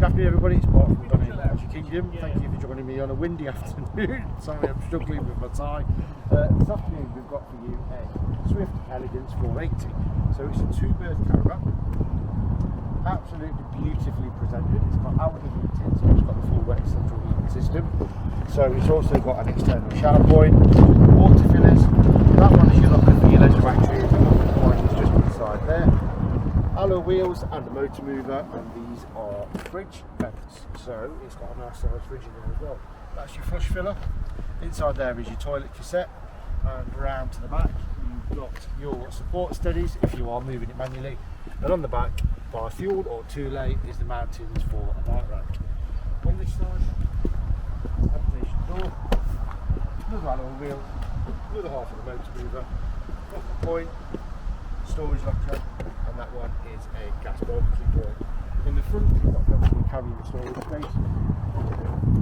afternoon everybody, it's Mark from United Kingdom. Thank you for joining me on a windy afternoon. Sorry, I'm struggling with my tie. This afternoon we've got for you a Swift Elegance 480. So it's a two-berth caravan. Absolutely beautifully presented. It's got Alde heating, so it's got the full wet central heating system. So it's also got an external shower point, water fillers. That one is your locker for your leisure battery. The locker point is just inside there. Alloy wheels and a motor mover, and these are fridge vents, so it's got a nice size fridge in there as well. That's your flush filler. Inside there is your toilet cassette, and round to the back you've got your support steadies if you are moving it manually, and on the back by fuel or two-lay is the mountings for a bike rack. On this side, habitation door, another alloy wheel, another half of the motor mover, locker point, storage locker, and that one is a gas barbecue point. In the front you've got obviously carrying storage space,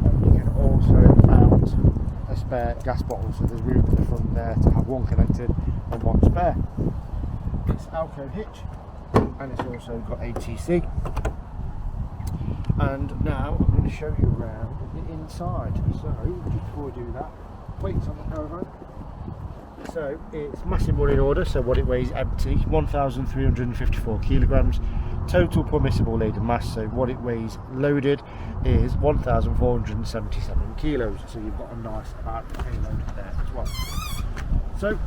and you can also mount a spare gas bottle, so there's room in the front there to have one connected and one spare. It's Alco hitch, and it's also got ATC. And now I'm going to show you around the inside. So just before we do that, weights on the caravan. So it's massive running order, so what it weighs empty, 1,354 kilograms. Total permissible laden mass, so what it weighs loaded is 1,477 kilos. So you've got a nice amount of payload there as well. So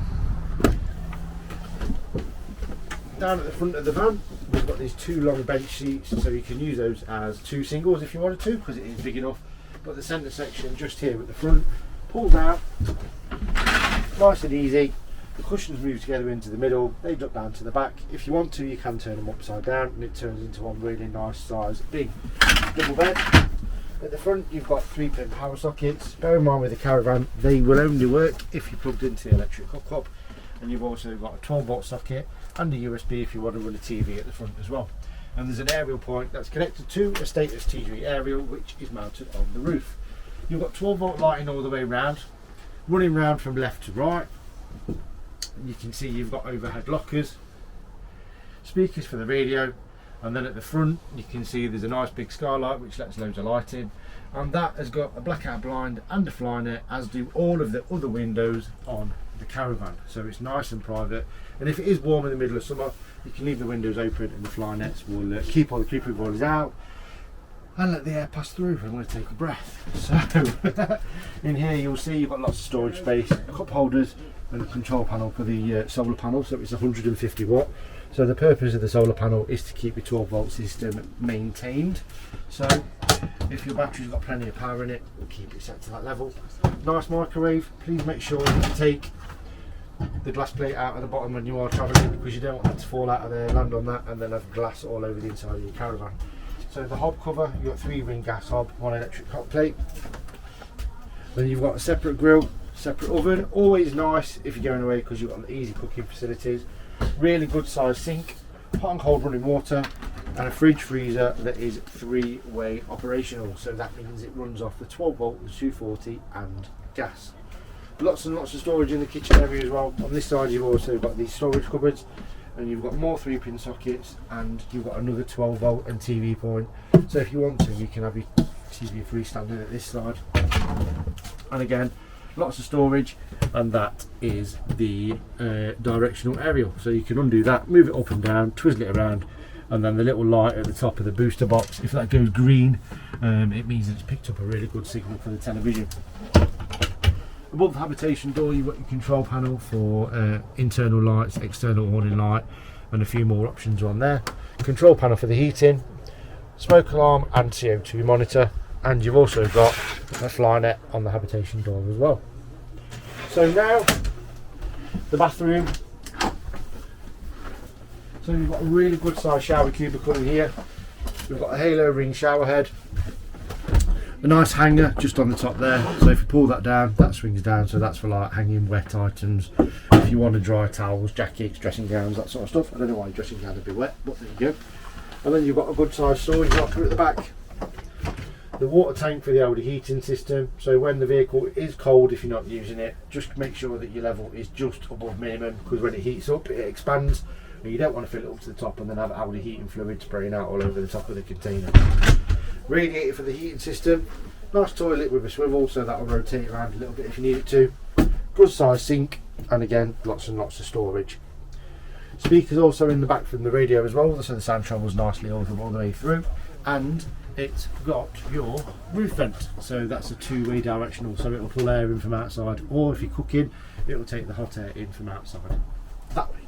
down at the front of the van, we've got these two long bench seats, so you can use those as two singles if you wanted to, because it is big enough. But the centre section just here at the front pulls out. Nice and easy. The cushions move together into the middle, they drop down to the back. If you want to, you can turn them upside down and it turns into one really nice size big double bed. At the front you've got 3-pin power sockets. Bear in mind with the caravan, they will only work if you're plugged into the electric hookup. And you've also got a 12-volt socket and a USB if you want to run a TV at the front as well. And there's an aerial point that's connected to a status TV aerial, which is mounted on the roof. You've got 12-volt lighting all the way around, running round from left to right. You can see you've got overhead lockers, speakers for the radio, and then at the front you can see there's a nice big skylight which lets loads of light in, and that has got a blackout blind and a fly net, as do all of the other windows on the caravan. So it's nice and private, and if it is warm in the middle of summer you can leave the windows open and the fly nets will keep all the creepy boilers out and let the air pass through if I want to take a breath. So in here you'll see you've got lots of storage space, cup holders and a control panel for the solar panel, so it's 150 watt. So the purpose of the solar panel is to keep your 12-volt system maintained. So if your battery's got plenty of power in it, keep it set to that level. Nice microwave. Please make sure you take the glass plate out at the bottom when you are travelling, because you don't want that to fall out of there, land on that and then have glass all over the inside of your caravan. So the hob cover, you've got 3-ring gas hob, 1 electric hot plate. Then you've got a separate grill, separate oven. Always nice if you're going away because you've got easy cooking facilities. Really good size sink, hot and cold running water, and a fridge freezer that is 3-way operational. So that means it runs off the 12-volt, the 240 and gas. Lots and lots of storage in the kitchen area as well. On this side you've also got these storage cupboards, and you've got more 3-pin sockets, and you've got another 12-volt and TV point. So if you want to, you can have your TV freestanding at this side. And again, lots of storage, and that is the directional aerial. So you can undo that, move it up and down, twizzle it around, and then the little light at the top of the booster box, if that goes green, it means it's picked up a really good signal for the television. Above the habitation door you've got your control panel for internal lights, external warning light, and a few more options on there. Control panel for the heating, smoke alarm and CO2 monitor, and you've also got a fly net on the habitation door as well. So now the bathroom. So you've got a really good size shower cubicle in here. We've got a halo ring shower head, a nice hanger just on the top there, so if you pull that down, that swings down, so that's for like hanging wet items. If you want to dry towels, jackets, dressing gowns, that sort of stuff. I don't know why your dressing gown would be wet, but there you go. And then you've got a good size storage locker at the back. The water tank for the Alde heating system, so when the vehicle is cold, if you're not using it, just make sure that your level is just above minimum, because when it heats up it expands and you don't want to fill it up to the top and then have Alde heating fluid spraying out all over the top of the container. Radiator for the heating system. Nice toilet with a swivel, so that'll rotate around a little bit if you need it to. Good size sink, and again, lots and lots of storage. Speakers also in the back from the radio as well, so the sound travels nicely all the way through. And it's got your roof vent, so that's a two-way directional, so it'll pull air in from outside, or if you're cooking, it'll take the hot air in from outside that way.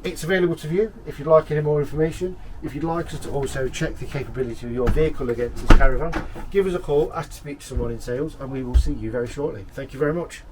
It's available to view if you'd like any more information. If you'd like us to also check the capability of your vehicle against this caravan, give us a call, ask to speak to someone in sales, and we will see you very shortly. Thank you very much.